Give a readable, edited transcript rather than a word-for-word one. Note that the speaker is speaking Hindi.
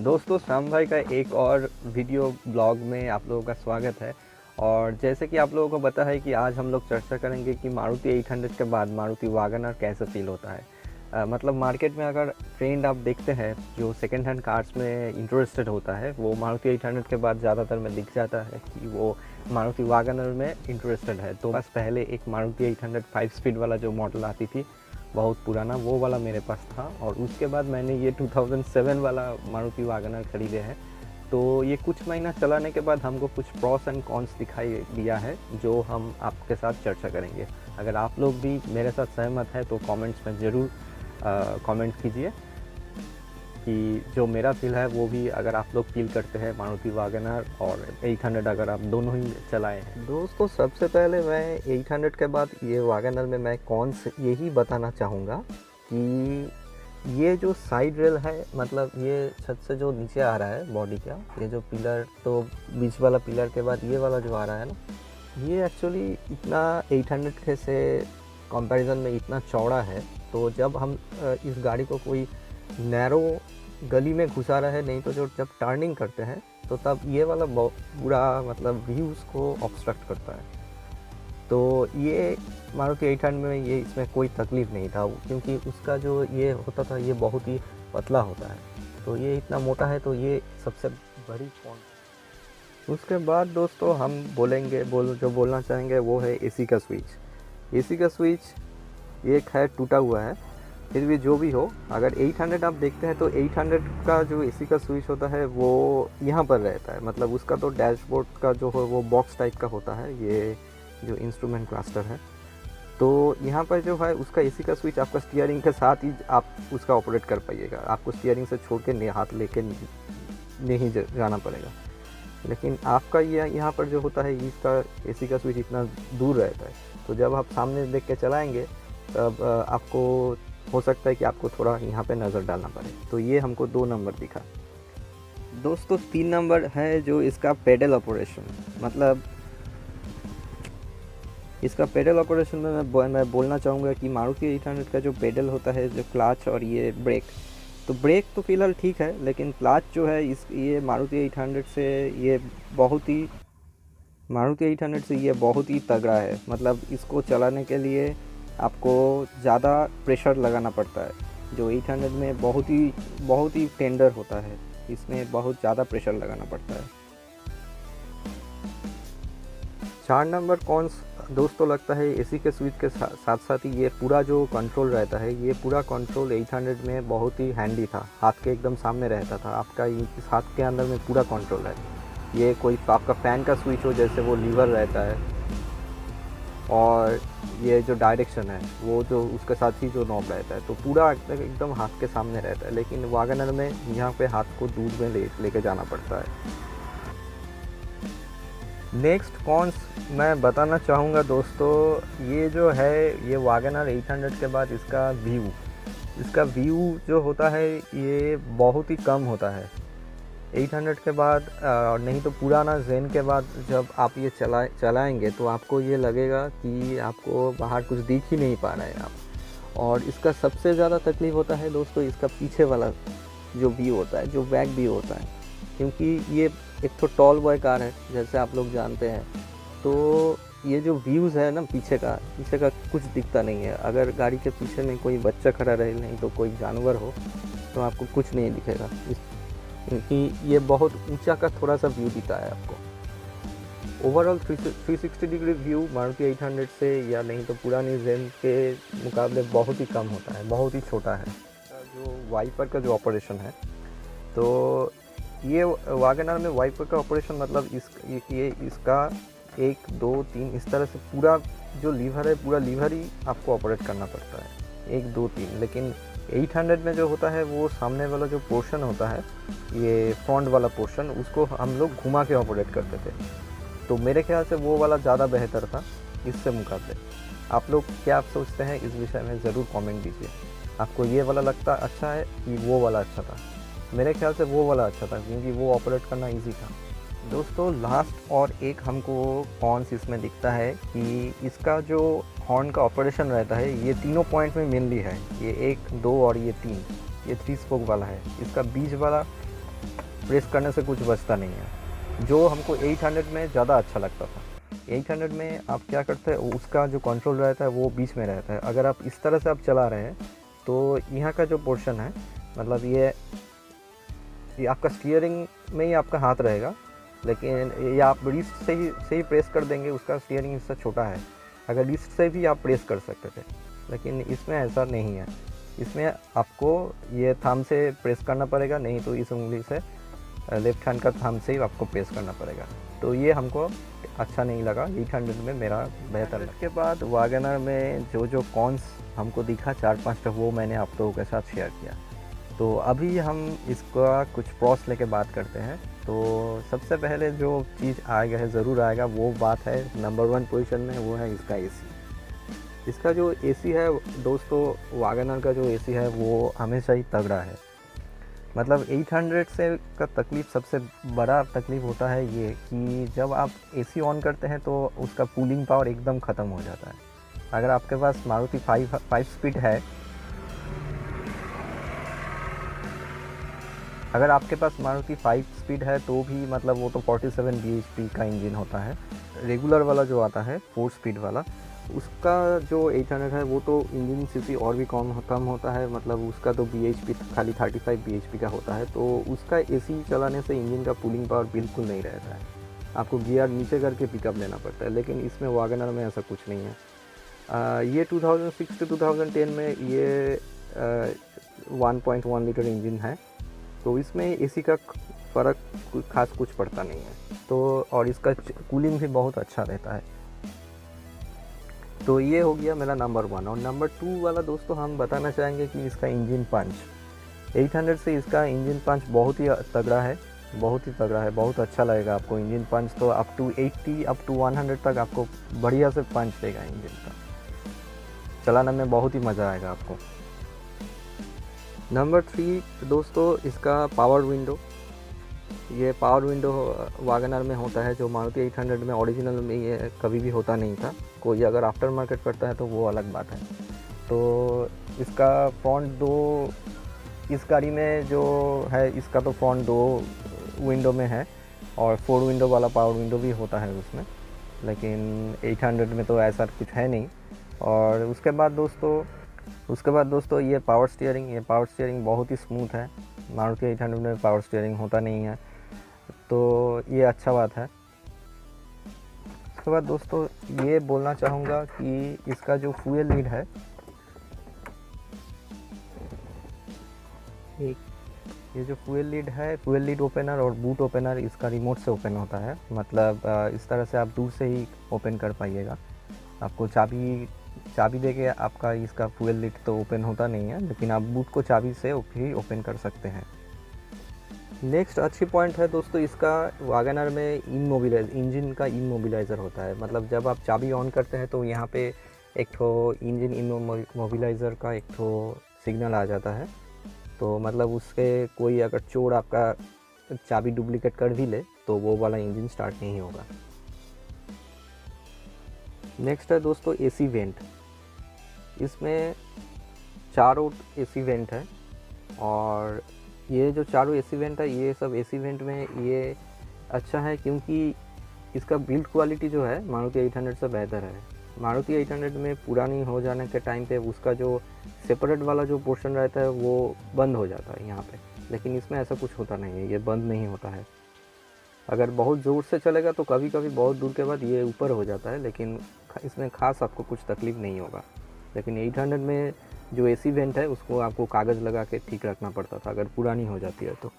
दोस्तों श्याम भाई का एक और वीडियो ब्लॉग में आप लोगों का स्वागत है। और जैसे कि आप लोगों को पता है कि आज हम लोग चर्चा करेंगे कि मारुति 800 के बाद मारुति वैगन आर कैसे फील होता है। मतलब मार्केट में अगर ट्रेंड आप देखते हैं जो सेकेंड हैंड कार्स में इंटरेस्टेड होता है वो मारुति 800 के बाद ज़्यादातर में दिख जाता है कि वो मारुति वैगन आर में इंटरेस्टेड है। तो बस पहले एक मारुति 800 5 स्पीड वाला जो मॉडल आती थी बहुत पुराना, वो वाला मेरे पास था और उसके बाद मैंने ये 2007 वाला मारुति वैगन आर खरीदे हैं। तो ये कुछ महीना चलाने के बाद हमको कुछ प्रॉस एंड कॉन्स दिखाई दिया है जो हम आपके साथ चर्चा करेंगे। अगर आप लोग भी मेरे साथ सहमत है तो कमेंट्स में ज़रूर कमेंट कीजिए कि जो मेरा फील है वो भी अगर आप लोग फील करते हैं मारुति वैगन आर और 800 अगर आप दोनों ही चलाए हैं। दोस्तों सबसे पहले मैं 800 के बाद ये वैगन आर में मैं कौन से यही बताना चाहूँगा कि ये जो साइड रेल है, मतलब ये छत से जो नीचे आ रहा है बॉडी का, ये जो पिलर, तो बीच वाला पिलर के बाद ये वाला जो आ रहा है ना, ये एक्चुअली इतना 800 के से कंपैरिजन में इतना चौड़ा है। तो जब हम इस गाड़ी को कोई नैरो गली में घुसा रहा है, नहीं तो जो जब टर्निंग करते हैं तो तब ये वाला पूरा मतलब व्यूज़ को ऑब्स्ट्रक्ट करता है। तो ये मारुति 800 में ये इसमें कोई तकलीफ़ नहीं था क्योंकि उसका जो ये होता था ये बहुत ही पतला होता है, तो ये इतना मोटा है, तो ये सबसे बड़ी पॉइंट। उसके बाद दोस्तों हम जो बोलना चाहेंगे वो है एसी का स्विच। एसी का स्विच एक है टूटा हुआ है, फिर भी जो भी हो, अगर 800 आप देखते हैं तो 800 का जो एसी का स्विच होता है वो यहाँ पर रहता है। मतलब उसका तो डैशबोर्ड का जो है वो बॉक्स टाइप का होता है, ये जो इंस्ट्रूमेंट क्लस्टर है। तो यहाँ पर जो है उसका एसी का स्विच आपका स्टीयरिंग के साथ ही आप उसका ऑपरेट कर पाइएगा, आपको स्टीयरिंग से छोड़ के हाथ लेके नहीं जाना पड़ेगा। लेकिन आपका ये यहाँ पर जो होता है इसका एसी का स्विच इतना दूर रहता है, तो जब आप सामने देख के चलाएँगे तब आपको हो सकता है कि आपको थोड़ा यहाँ पे नज़र डालना पड़े। तो ये हमको 2 नंबर दिखा। दोस्तों 3 नंबर है जो इसका पेडल ऑपरेशन। मतलब इसका पेडल ऑपरेशन में मैं बोलना चाहूँगा कि मारुति 800 का जो पेडल होता है, जो क्लच और ये ब्रेक, तो ब्रेक तो फ़िलहाल ठीक है, लेकिन क्लच जो है ये मारुति 800 से ये बहुत ही तगड़ा है। मतलब इसको चलाने के लिए आपको ज़्यादा प्रेशर लगाना पड़ता है। जो 800 में बहुत ही टेंडर होता है, इसमें बहुत ज़्यादा प्रेशर लगाना पड़ता है। 4 नंबर कौन दोस्तों लगता है एसी के स्विच के साथ साथ ही ये पूरा जो कंट्रोल रहता है, ये पूरा कंट्रोल 800 में बहुत ही हैंडी था, हाथ के एकदम सामने रहता था। आपका इस हाथ के अंदर में पूरा कंट्रोल है। ये कोई आपका फ़ैन का स्विच हो जैसे वो लीवर रहता है, और ये जो डायरेक्शन है वो जो उसके साथ ही जो नॉब रहता है, तो पूरा एकदम हाथ के सामने रहता है। लेकिन वैगन आर में यहाँ पे हाथ को दूर में लेके जाना पड़ता है। नेक्स्ट कॉन्स मैं बताना चाहूँगा दोस्तों, ये जो है ये वैगन आर 800 के बाद इसका व्यू जो होता है ये बहुत ही कम होता है 800 के बाद। और नहीं तो पुराना ज़ेन के बाद जब आप ये चलाएंगे तो आपको ये लगेगा कि आपको बाहर कुछ दिख ही नहीं पा रहा है आप। और इसका सबसे ज़्यादा तकलीफ़ होता है दोस्तों इसका पीछे वाला जो व्यू होता है, जो बैक व्यू होता है, क्योंकि ये एक तो टॉल बॉय कार है जैसे आप लोग जानते हैं। तो ये जो व्यूज़ है ना पीछे का कुछ दिखता नहीं है। अगर गाड़ी के पीछे में कोई बच्चा खड़ा रहे, नहीं तो कोई जानवर हो, तो आपको कुछ नहीं दिखेगा, क्योंकि ये बहुत ऊंचा का थोड़ा सा व्यू दिखता है आपको। ओवरऑल 360 डिग्री व्यू मारुति 800 से या नहीं तो पुरानी ज़ेन के मुकाबले बहुत ही कम होता है, बहुत ही छोटा है। जो वाइपर का जो ऑपरेशन है, तो ये वैगन आर में वाइपर का ऑपरेशन मतलब इसका 1 2 3 इस तरह से पूरा जो लीवर है, पूरा लीवर ही आपको ऑपरेट करना पड़ता है, 1 2 3। लेकिन 800 में जो होता है वो सामने वाला जो पोर्शन होता है, ये फ्रंट वाला पोर्शन, उसको हम लोग घुमा के ऑपरेट करते थे। तो मेरे ख्याल से वो वाला ज़्यादा बेहतर था इससे मुकाबले। आप लोग क्या आप सोचते हैं इस विषय में ज़रूर कमेंट दीजिए। आपको ये वाला लगता अच्छा है कि वो वाला अच्छा था? मेरे ख्याल से वो वाला अच्छा था क्योंकि वो ऑपरेट करना ईजी था। दोस्तों लास्ट और एक हमको कॉन्स इसमें दिखता है कि इसका जो हॉर्न का ऑपरेशन रहता है ये तीनों पॉइंट में मेनली है, ये 1 2 और ये 3, ये 3 स्पोक वाला है। इसका बीच वाला प्रेस करने से कुछ बचता नहीं है, जो हमको 800 में ज़्यादा अच्छा लगता था। 800 में आप क्या करते हैं, उसका जो कंट्रोल रहता है वो बीच में रहता है। अगर आप इस तरह से आप चला रहे हैं तो यहाँ का जो पोर्शन है, मतलब ये आपका स्टीयरिंग में ही आपका हाथ रहेगा, लेकिन ये आप रिस्ट से ही प्रेस कर देंगे, उसका स्टीयरिंग हिस्सा छोटा है। अगर रिस्ट से भी आप प्रेस कर सकते थे, लेकिन इसमें ऐसा नहीं है। इसमें आपको ये थंब से प्रेस करना पड़ेगा, नहीं तो इस उंगली से लेफ्ट हैंड का थंब से ही आपको प्रेस करना पड़ेगा। तो ये हमको अच्छा नहीं लगा, 800 में मेरा बेहतर लगा। इसके बाद वैगनर में जो कॉन्स हमको दिखा 4-5 वो मैंने आप लोगों के साथ शेयर किया। तो अभी हम इसका कुछ प्रॉस लेके बात करते हैं। तो सबसे पहले जो चीज़ आएगा है, ज़रूर आएगा, वो बात है नंबर 1 पोजीशन में, वो है इसका एसी। इसका जो एसी है दोस्तों, वैगनर का जो एसी है वो हमेशा ही तगड़ा है। मतलब 800 से का तकलीफ़, सबसे बड़ा तकलीफ़ होता है ये कि जब आप एसी ऑन करते हैं तो उसका कूलिंग पावर एकदम ख़त्म हो जाता है। अगर आपके पास मारुति 5 स्पीड है, अगर आपके पास मारुति 5 स्पीड है तो भी मतलब वो तो 47 bhp का इंजन होता है। रेगुलर वाला जो आता है 4 स्पीड वाला, उसका जो 800 है वो तो इंजन सीसी और भी कम होता है। मतलब उसका तो bhp खाली 35 bhp का होता है। तो उसका एसी चलाने से इंजन का कूलिंग पावर बिल्कुल नहीं रहता है, आपको गियर नीचे करके पिकअप लेना पड़ता है। लेकिन इसमें वैगनर में ऐसा कुछ नहीं है। ये 2006 से 2010 में ये 1.1 लीटर इंजन है, तो इसमें एसी का फ़र्क खास कुछ पड़ता नहीं है। तो और इसका कूलिंग भी बहुत अच्छा रहता है। तो ये हो गया मेरा नंबर 1। और नंबर 2 वाला दोस्तों हम बताना चाहेंगे कि इसका इंजन पंच, 800 से इसका इंजन पंच बहुत ही तगड़ा है, बहुत ही तगड़ा है, बहुत अच्छा लगेगा आपको इंजन पंच। तो अप टू 80 अप टू 100 तक आपको बढ़िया से पंच देगा इंजन का, चलाने में बहुत ही मज़ा आएगा आपको। नंबर 3 दोस्तों, इसका पावर विंडो। ये पावर विंडो वैगनर में होता है, जो मारुति 800 में ओरिजिनल में ये कभी भी होता नहीं था। कोई अगर आफ्टर मार्केट करता है तो वो अलग बात है। तो इसका फ्रंट 2, इस गाड़ी में जो है इसका तो फ्रंट 2 विंडो में है, और 4 विंडो वाला पावर विंडो भी होता है उसमें, लेकिन 800 में तो ऐसा कुछ है नहीं। और उसके बाद दोस्तों ये पावर स्टीयरिंग बहुत ही स्मूथ है। मारुति 800 में पावर स्टीयरिंग होता नहीं है, तो ये अच्छा बात है। उसके बाद दोस्तों ये बोलना चाहूँगा कि इसका जो फ्यूल लीड है, ये जो फ्यूल लीड ओपनर और बूट ओपनर इसका रिमोट से ओपन होता है। मतलब इस तरह से आप दूर से ही ओपन कर पाइएगा। आपको चाबी देके आपका इसका फ्यूल लीड तो ओपन होता नहीं है, लेकिन आप बूट को चाबी से भी ओपन कर सकते हैं। नेक्स्ट अच्छी पॉइंट है दोस्तों, इसका वैगनर में इंजन का इमोबिलाइज़र होता है। मतलब जब आप चाबी ऑन करते हैं तो यहाँ पे एक ठो इंजन इमोबिलाइज़र का एक ठो सिग्नल आ जाता है। तो मतलब उसके कोई अगर चोर आपका चाबी डुप्लीकेट कर भी ले तो वो वाला इंजन स्टार्ट नहीं होगा। नेक्स्ट है दोस्तों एसी वेंट। इसमें चारों एसी वेंट है, और ये जो चारों एसी वेंट है, ये सब एसी वेंट में ये अच्छा है क्योंकि इसका बिल्ड क्वालिटी जो है मारुति 800 से बेहतर है। मारुति 800 में पुरानी हो जाने के टाइम पे उसका जो सेपरेट वाला जो पोर्शन रहता है वो बंद हो जाता है यहाँ पे, लेकिन इसमें ऐसा कुछ होता नहीं है, ये बंद नहीं होता है। अगर बहुत ज़ोर से चलेगा तो कभी कभी बहुत दूर के बाद ये ऊपर हो जाता है, लेकिन इसमें खास आपको कुछ तकलीफ़ नहीं होगा। लेकिन 800 में जो एसी वेंट है उसको आपको कागज़ लगा के ठीक रखना पड़ता था अगर पुरानी हो जाती है तो।